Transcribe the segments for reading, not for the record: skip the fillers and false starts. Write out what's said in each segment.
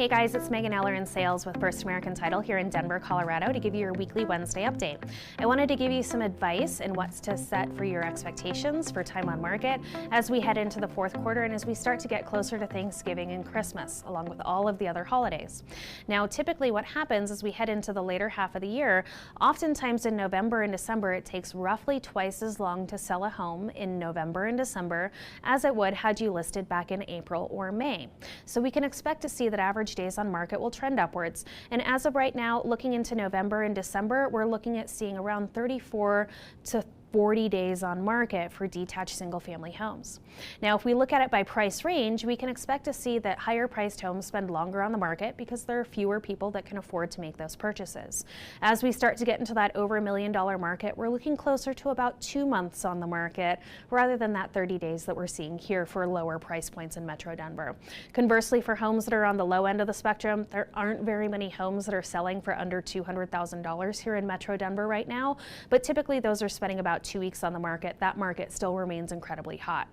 Hey guys, it's Megan Eller in sales with First American Title here in Denver, Colorado to give you your weekly Wednesday update. I wanted to give you some advice and what's to set for your expectations for time on market as we head into the fourth quarter and as we start to get closer to Thanksgiving and Christmas, along with all of the other holidays. Now, typically what happens as we head into the later half of the year, oftentimes in November and December, it takes roughly twice as long to sell a home in November and December as it would had you listed back in April or May. So we can expect to see that average days on market will trend upwards. And as of right now, looking into November and December, we're looking at seeing around 34 to 40 days on market for detached single-family homes. Now, if we look at it by price range, we can expect to see that higher priced homes spend longer on the market because there are fewer people that can afford to make those purchases. As we start to get into that over $1 million market, we're looking closer to about 2 months on the market rather than that 30 days that we're seeing here for lower price points in Metro Denver. Conversely, for homes that are on the low end of the spectrum, there aren't very many homes that are selling for under $200,000 here in Metro Denver right now, but typically those are spending about 2 weeks on the market. That market still remains incredibly hot.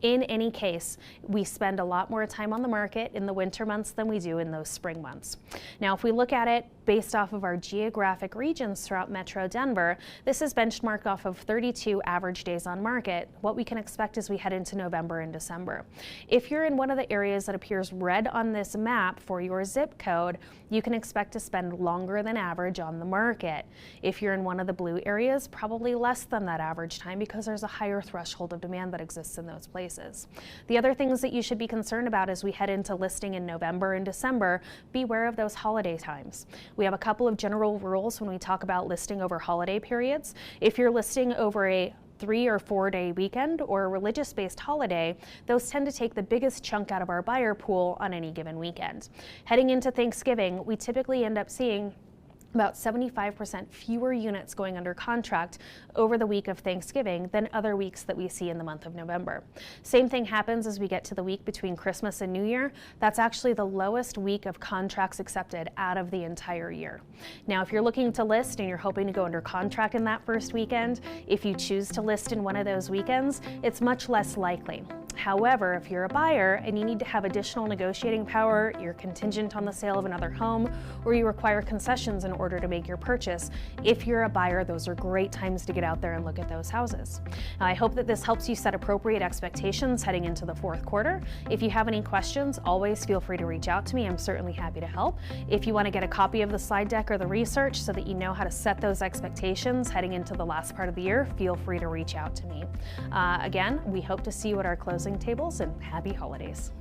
In any case, we spend a lot more time on the market in the winter months than we do in those spring months. Now, if we look at it based off of our geographic regions throughout Metro Denver, this is benchmarked off of 32 average days on market, what we can expect as we head into November and December. If you're in one of the areas that appears red on this map for your zip code, you can expect to spend longer than average on the market. If you're in one of the blue areas, probably less than that average time because there's a higher threshold of demand that exists in those places. The other things that you should be concerned about as we head into listing in November and December, beware of those holiday times. We have a couple of general rules when we talk about listing over holiday periods. If you're listing over a 3 or 4 day weekend or a religious-based holiday, those tend to take the biggest chunk out of our buyer pool on any given weekend. Heading into Thanksgiving, we typically end up seeing about 75% fewer units going under contract over the week of Thanksgiving than other weeks that we see in the month of November. Same thing happens as we get to the week between Christmas and New Year. That's actually the lowest week of contracts accepted out of the entire year. Now, if you're looking to list and you're hoping to go under contract in that first weekend, if you choose to list in one of those weekends, it's much less likely. However, if you're a buyer and you need to have additional negotiating power, you're contingent on the sale of another home, or you require concessions in order to make your purchase, if you're a buyer, those are great times to get out there and look at those houses. Now, I hope that this helps you set appropriate expectations heading into the fourth quarter. If you have any questions, always feel free to reach out to me. I'm certainly happy to help. If you want to get a copy of the slide deck or the research so that you know how to set those expectations heading into the last part of the year, feel free to reach out to me. Again, we hope to see you at our closing tables, and happy holidays.